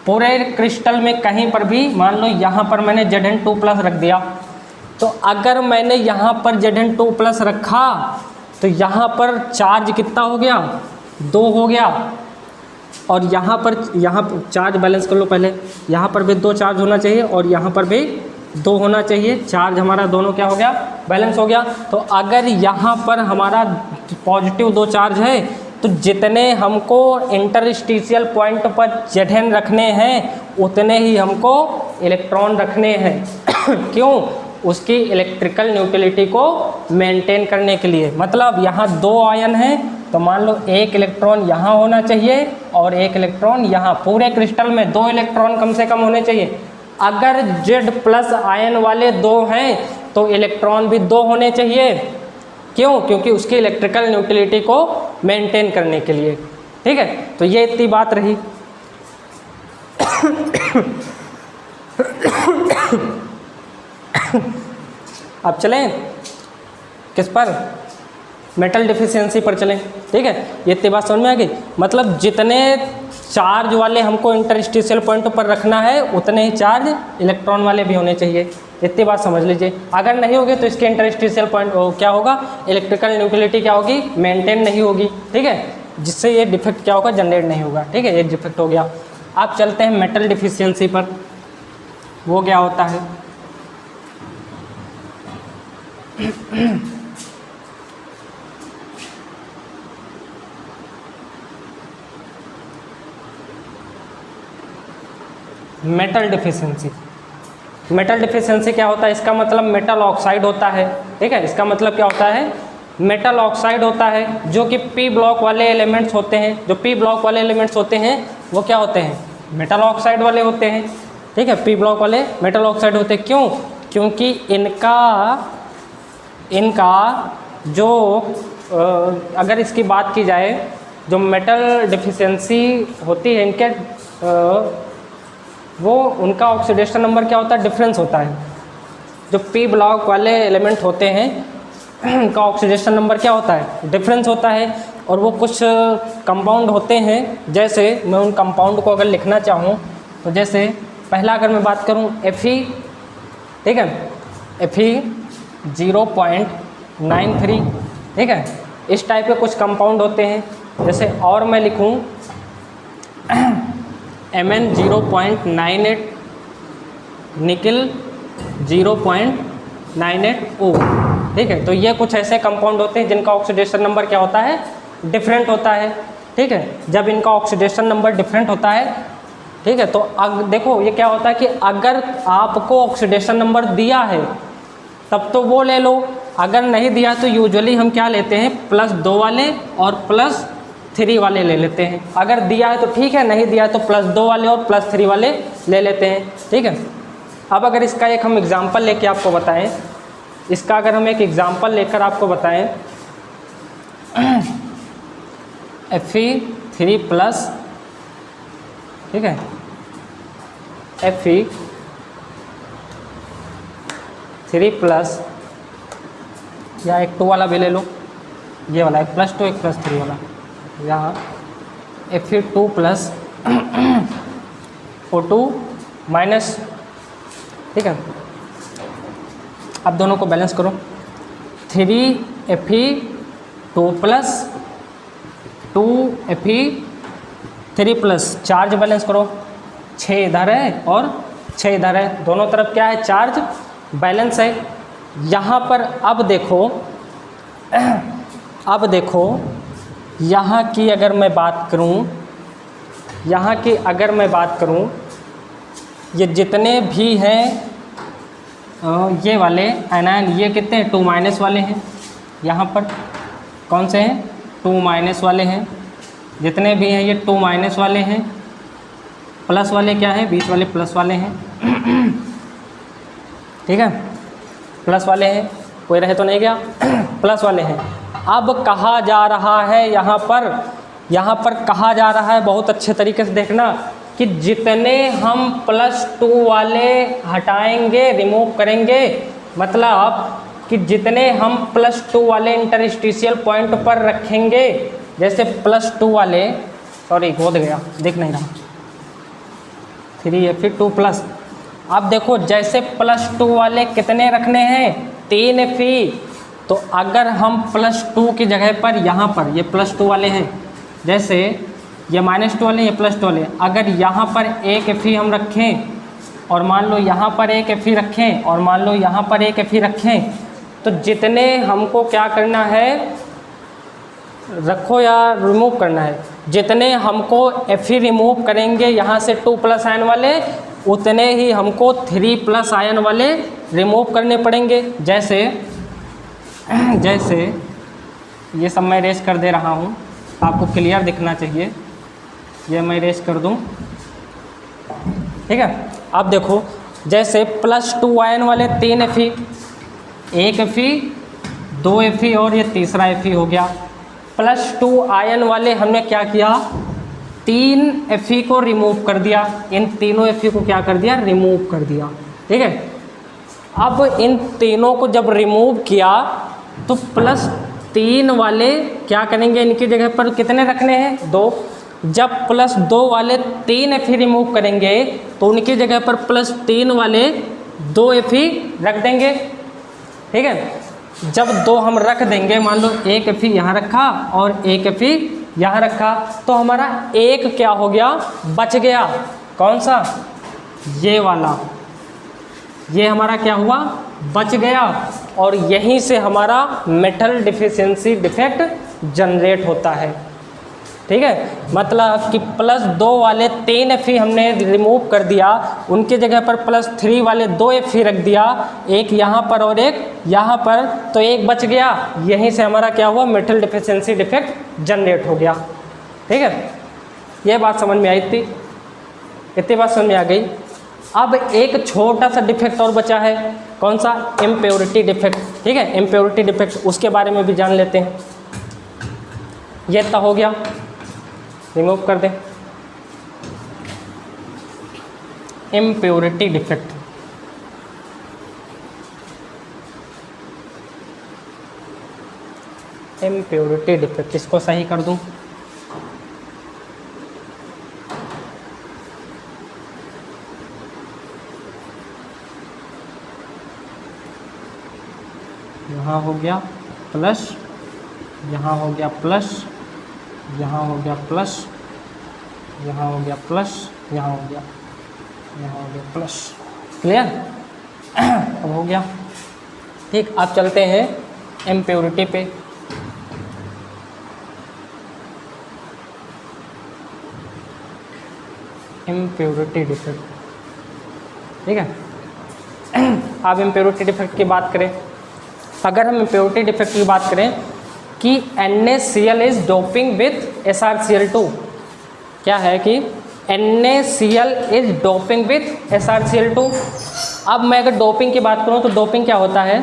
पूरे क्रिस्टल में कहीं पर भी, मान लो यहाँ पर मैंने Zn2 प्लस रख दिया, तो अगर मैंने यहाँ पर Zn2 प्लस रखा तो यहाँ पर चार्ज कितना हो गया, 2 हो गया, और यहाँ पर चार्ज बैलेंस कर लो पहले, यहाँ पर भी 2 चार्ज होना चाहिए और यहाँ पर भी 2 होना चाहिए, चार्ज हमारा दोनों क्या हो गया, बैलेंस हो गया। तो अगर यहाँ पर हमारा पॉजिटिव 2 चार्ज है तो जितने हमको इंटरस्टिशियल पॉइंट पर Zn रखने हैं उतने ही हमको इलेक्ट्रॉन रखने हैं। क्यों, उसकी इलेक्ट्रिकल न्यूट्रलिटी को मेंटेन करने के लिए। मतलब यहाँ 2 आयन हैं तो मान लो 1 इलेक्ट्रॉन यहाँ होना चाहिए और 1 इलेक्ट्रॉन यहाँ, पूरे क्रिस्टल में 2 इलेक्ट्रॉन कम से कम होने चाहिए। अगर Z प्लस आयन वाले 2 हैं तो इलेक्ट्रॉन भी 2 होने चाहिए। क्यों, क्योंकि उसकी इलेक्ट्रिकल न्यूट्रलिटी को मेंटेन करने के लिए, ठीक है। तो ये इतनी बात रही। अब चलें किस पर, मेटल डिफिशियंसी पर चलें, ठीक है। ये इतनी बात समझ में आ गई। मतलब जितने चार्ज वाले हमको इंटरस्टिशियल पॉइंट पर रखना है उतने ही चार्ज इलेक्ट्रॉन वाले भी होने चाहिए, इतनी बात समझ लीजिए। अगर नहीं होगी तो इसके इंटरस्टिशियल पॉइंट क्या होगा, इलेक्ट्रिकल न्यूट्रलिटी क्या होगी, मेंटेन नहीं होगी, ठीक है, जिससे ये डिफेक्ट क्या होगा, जनरेट नहीं होगा, ठीक है, ये डिफेक्ट हो गया। अब चलते हैं मेटल डिफिशियंसी पर, वो क्या होता है। मेटल डिफिशियंसी, मेटल डिफिशियंसी क्या होता है, इसका मतलब मेटल ऑक्साइड होता है, ठीक है। इसका मतलब क्या होता है, मेटल ऑक्साइड होता है, जो कि पी ब्लॉक वाले एलिमेंट्स होते हैं। जो पी ब्लॉक वाले एलिमेंट्स होते हैं वो क्या होते हैं, मेटल ऑक्साइड वाले होते हैं, ठीक है। पी ब्लॉक वाले मेटल ऑक्साइड होते हैं। क्यों, क्योंकि इनका जो अगर इसकी बात की जाए, जो मेटल डिफिशियंसी होती है इनके वो उनका ऑक्सीडेशन नंबर क्या होता है, डिफरेंस होता है। जो पी ब्लॉक वाले एलिमेंट होते हैं उनका ऑक्सीडेशन नंबर क्या होता है, डिफरेंस होता है। और वो कुछ कंपाउंड होते हैं, जैसे मैं उन कंपाउंड को अगर लिखना चाहूँ तो जैसे पहला अगर मैं बात करूँ Fe, ठीक है, Fe 0.93, ठीक है, इस टाइप के कुछ कंपाउंड होते हैं। जैसे और मैं लिखूँ Mn 0.98, निकिल 0.98 O, ठीक है। तो ये कुछ ऐसे कंपाउंड होते हैं जिनका ऑक्सीडेशन नंबर क्या होता है, डिफरेंट होता है, ठीक है। जब इनका ऑक्सीडेशन नंबर डिफरेंट होता है, ठीक है। तो देखो ये क्या होता है कि अगर आपको ऑक्सीडेशन नंबर दिया है तब तो वो ले लो, अगर नहीं दिया तो यूजुअली हम क्या लेते हैं, +2 वाले और +3 वाले ले लेते हैं। अगर दिया है तो ठीक है, नहीं दिया है तो +2 वाले और +3 वाले ले लेते हैं, ठीक है। अब अगर इसका एक हम एग्ज़ाम्पल लेके आपको बताएं, इसका अगर हम एक एग्ज़ाम्पल लेकर आपको बताएं, Fe3+, ठीक है, Fe3+ या एक 2 वाला भी ले लो, ये वाला एक +2 एक +3 वाला, यहाँ Fe2+ O2-, ठीक है। अब दोनों को बैलेंस करो, 3Fe2+, 2Fe3+, चार्ज बैलेंस करो, 6 इधर है और 6 इधर है, दोनों तरफ क्या है, चार्ज बैलेंस है। यहाँ पर अब देखो यहाँ की अगर मैं बात करूँ, ये जितने भी हैं ये वाले एनायन, ये कितने हैं, 2- वाले हैं। यहाँ पर कौन से हैं, 2- वाले हैं। जितने भी हैं ये 2- वाले हैं। प्लस वाले क्या हैं, 20 वाले प्लस वाले हैं, ठीक है, प्लस वाले हैं, कोई रहे तो नहीं गया, प्लस वाले हैं। अब कहा जा रहा है यहाँ पर कहा जा रहा है, बहुत अच्छे तरीके से देखना, कि जितने हम +2 वाले हटाएंगे, रिमूव करेंगे, मतलब कि जितने हम +2 वाले इंटरस्टिशियल पॉइंट पर रखेंगे, जैसे +2 वाले, सॉरी गोद गया, दिख नहीं रहा, 3Fe2+। अब देखो जैसे +2 वाले कितने रखने हैं, 3 Fe, तो अगर हम +2 की जगह पर यहाँ पर ये +2 वाले हैं, जैसे ये -2 वाले, ये +2 वाले, अगर यहाँ पर 1 Fe हम रखें और मान लो यहाँ पर 1 Fe रखें और मान लो यहाँ पर 1 Fe रखें, तो जितने हमको क्या करना है, रखो या रिमूव करना है, जितने हमको Fe रिमूव करेंगे यहाँ से 2+ आयन वाले, उतने ही हमको 3+ आयन वाले रिमूव करने पड़ेंगे। जैसे ये सब मैं इरेज कर दे रहा हूँ, आपको क्लियर दिखना चाहिए, ये मैं इरेज कर दूँ, ठीक है। अब देखो जैसे +2 आयन वाले 3 Fe, 1 Fe, 2 Fe और ये तीसरा Fe हो गया। +2 आयन वाले हमने क्या किया, 3 Fe को रिमूव कर दिया, इन तीनों Fe को क्या कर दिया, रिमूव कर दिया, ठीक है। अब इन तीनों को जब रिमूव किया तो +3 वाले क्या करेंगे, इनकी जगह पर कितने रखने हैं, 2। जब +2 वाले 3 Fe रिमूव करेंगे तो उनकी जगह पर +3 वाले 2 Fe रख देंगे, ठीक है। जब 2 हम रख देंगे, मान लो 1 Fe यहाँ रखा और 1 Fe यहाँ रखा, तो हमारा एक क्या हो गया, बच गया, कौन सा, ये वाला, ये हमारा क्या हुआ, बच गया। और यहीं से हमारा मेटल डिफिशिएंसी डिफेक्ट जनरेट होता है, ठीक है। मतलब कि +2 वाले 3 Fe हमने रिमूव कर दिया, उनकी जगह पर +3 वाले 2 Fe रख दिया, एक यहाँ पर और एक यहाँ पर, तो एक बच गया, यहीं से हमारा क्या हुआ, मेटल डिफिशिएंसी डिफेक्ट जनरेट हो गया, ठीक है। ये बात समझ में आई थी, इतनी बात समझ में आ गई। अब एक छोटा सा डिफेक्ट और बचा है, कौन सा, इम्प्योरिटी डिफेक्ट, ठीक है। इम्प्योरिटी डिफेक्ट, उसके बारे में भी जान लेते हैं। ये तो हो गया, रिमूव कर दें। इम्प्योरिटी डिफेक्ट, इम्प्योरिटी डिफेक्ट, इसको सही कर दूं, यहाँ हो गया प्लस, यहाँ हो गया प्लस, यहाँ हो गया प्लस, यहाँ हो गया प्लस, यहाँ हो गया प्लस, क्लियर, अब हो गया, ठीक। अब चलते हैं इम्प्योरिटी पे। इम्प्योरिटी डिफेक्ट, ठीक है। अब इम्प्योरिटी डिफेक्ट की बात करें, अगर हम इम्प्योरिटी डिफेक्ट की बात करें कि NaCl is doping with SrCl2, क्या है कि NaCl is doping with SrCl2। अब मैं अगर डोपिंग की बात करूं तो डोपिंग क्या होता है,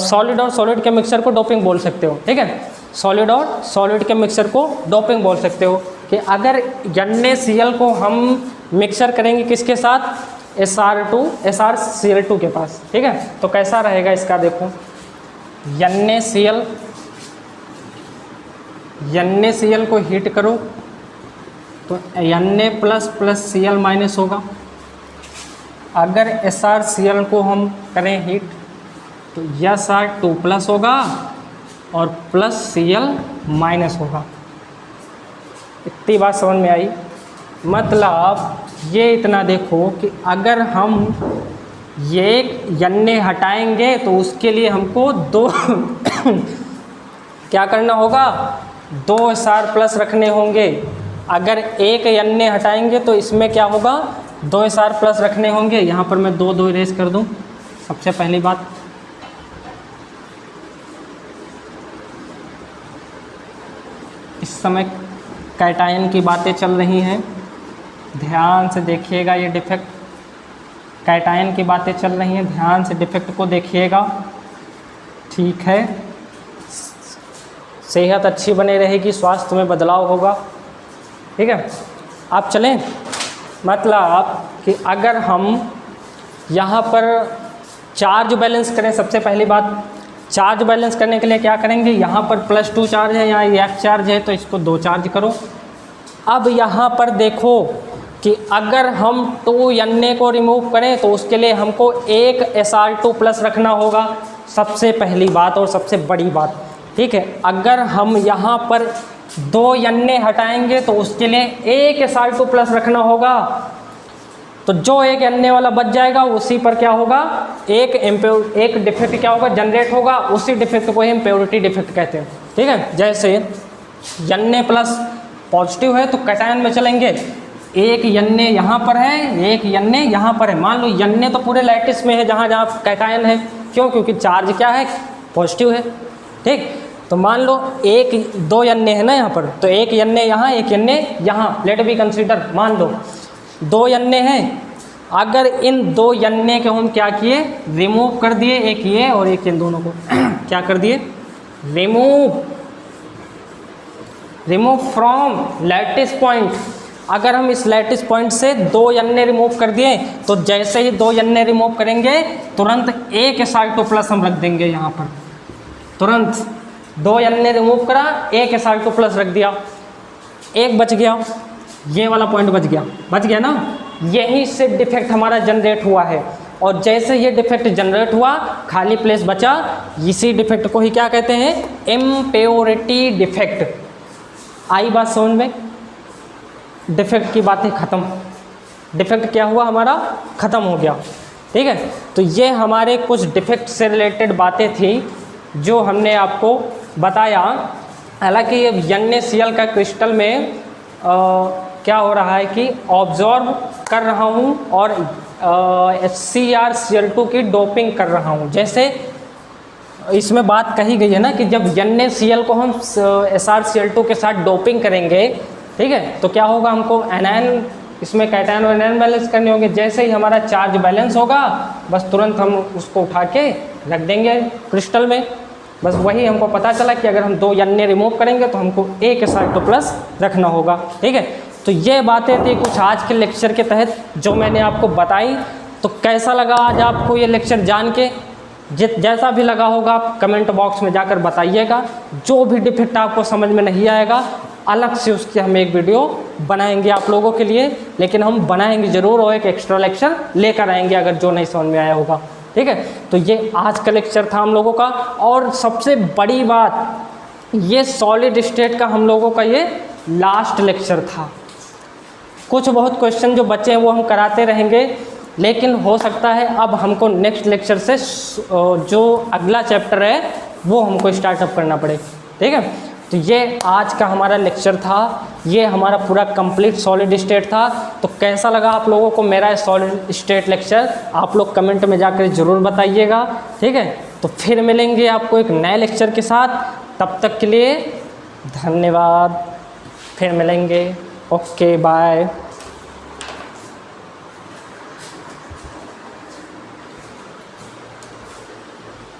सॉलिड और सॉलिड के मिक्सर को डोपिंग बोल सकते हो, ठीक है। सॉलिड और सॉलिड के मिक्सर को डोपिंग बोल सकते हो कि अगर NaCl को हम मिक्सर करेंगे किसके साथ, SrCl2 के पास, ठीक है। तो कैसा रहेगा इसका, देखो NaCl को हीट करो तो Na++Cl- होगा। अगर SrCl को हम करें हीट तो Sr2+ होगा और +Cl- होगा। इतनी बात समझ में आई। मतलब ये इतना देखो कि अगर हम ये Na हटाएंगे तो उसके लिए हमको दो क्या करना होगा, 2 Sr+ रखने होंगे। अगर एक Na हटाएंगे तो इसमें क्या होगा, 2 Sr+ रखने होंगे। यहाँ पर मैं 2 इरेज कर दूँ। सबसे पहली बात, इस समय कैटायन की बातें चल रही हैं, ध्यान से देखिएगा। ये डिफेक्ट, कैटायन की बातें चल रही हैं, ध्यान से डिफेक्ट को देखिएगा, ठीक है। सेहत अच्छी बनी रहेगी, स्वास्थ्य में बदलाव होगा, ठीक है। आप चलें, मतलब कि अगर हम यहाँ पर चार्ज बैलेंस करें, सबसे पहली बात चार्ज बैलेंस करने के लिए क्या करेंगे, यहाँ पर +2 चार्ज है, यहाँ F चार्ज है, तो इसको 2 चार्ज करो। अब यहाँ पर देखो कि अगर हम 2 Na को रिमूव करें तो उसके लिए हमको एक Sr2+ रखना होगा, सबसे पहली बात और सबसे बड़ी बात, ठीक है। अगर हम यहाँ पर 2 Na हटाएंगे तो उसके लिए एक Sr2+ रखना होगा। तो जो एक Na वाला बच जाएगा उसी पर क्या होगा, एक डिफेक्ट क्या होगा, जनरेट होगा। उसी डिफेक्ट को ही इम्प्योरिटी डिफेक्ट कहते हैं, ठीक है। जैसे Na+ पॉजिटिव है तो कैटायन में चलेंगे, एक Na यहाँ पर है, एक Na यहाँ पर है। मान लो Na तो पूरे लैटिस में है जहाँ जहाँ कैटायन है, क्यों, क्योंकि चार्ज क्या है, पॉजिटिव है, ठीक। तो मान लो 2 Na है ना यहाँ पर, तो एक Na यहाँ, एक Na यहाँ, लेट बी कंसीडर, मान लो 2 Na हैं। अगर इन 2 Na को हम क्या किए, रिमूव कर दिए, एक ये और एक इन दोनों को क्या कर दिए, रिमूव फ्रॉम लैटिस पॉइंट। अगर हम इस लैटिस पॉइंट से 2 Na रिमूव कर दिए तो जैसे ही 2 Na रिमूव करेंगे तुरंत एक Sr2+ हम रख देंगे यहाँ पर। तुरंत 2 Na रिमूव करा, एक Sr2+ रख दिया, एक बच गया, ये वाला पॉइंट बच गया ना। यहीं से डिफेक्ट हमारा जनरेट हुआ है, और जैसे ये डिफेक्ट जनरेट हुआ, खाली प्लेस बचा, इसी डिफेक्ट को ही क्या कहते हैं, इम्प्योरिटी डिफेक्ट। आई बात समझ में, डिफेक्ट की बातें ख़त्म, डिफेक्ट क्या हुआ हमारा, ख़त्म हो गया, ठीक है। तो ये हमारे कुछ डिफेक्ट से रिलेटेड बातें थी जो हमने आपको बताया। हालांकि अब NaCl का क्रिस्टल में क्या हो रहा है कि ऑब्जॉर्व कर रहा हूँ और HCrCl2 की डोपिंग कर रहा हूँ। जैसे इसमें बात कही गई है ना कि जब NaCl को हम SrCl2 के साथ डोपिंग करेंगे, ठीक है, तो क्या होगा, हमको एनायन, इसमें कैटायन और एनायन बैलेंस करने होंगे। जैसे ही हमारा चार्ज बैलेंस होगा, बस तुरंत हम उसको उठा के रख देंगे क्रिस्टल में। बस वही हमको पता चला कि अगर हम 2 Na रिमूव करेंगे तो हमको एक Sr2+ रखना होगा, ठीक है। तो ये बातें थी कुछ आज के लेक्चर के तहत जो मैंने आपको बताई। तो कैसा लगा आज आपको ये लेक्चर जान के, जैसा भी लगा होगा आप कमेंट बॉक्स में जाकर बताइएगा। जो भी डिफेक्ट आपको समझ में नहीं आएगा, अलग से उसकी हम एक वीडियो बनाएंगे आप लोगों के लिए, लेकिन हम बनाएंगे ज़रूर और एक एक्स्ट्रा लेक्चर लेकर आएंगे अगर जो नहीं समझ में आया होगा, ठीक है। तो ये आज का लेक्चर था हम लोगों का। और सबसे बड़ी बात, ये सॉलिड स्टेट का हम लोगों का ये लास्ट लेक्चर था। कुछ बहुत क्वेश्चन जो बचे हैं वो हम कराते रहेंगे, लेकिन हो सकता है अब हमको नेक्स्ट लेक्चर से जो अगला चैप्टर है वो हमको स्टार्टअप करना पड़े, ठीक है। तो ये आज का हमारा लेक्चर था, ये हमारा पूरा कंप्लीट सॉलिड स्टेट था। तो कैसा लगा आप लोगों को मेरा सॉलिड स्टेट लेक्चर, आप लोग कमेंट में जाकर ज़रूर बताइएगा, ठीक है। तो फिर मिलेंगे आपको एक नए लेक्चर के साथ, तब तक के लिए धन्यवाद, फिर मिलेंगे, ओके बाय।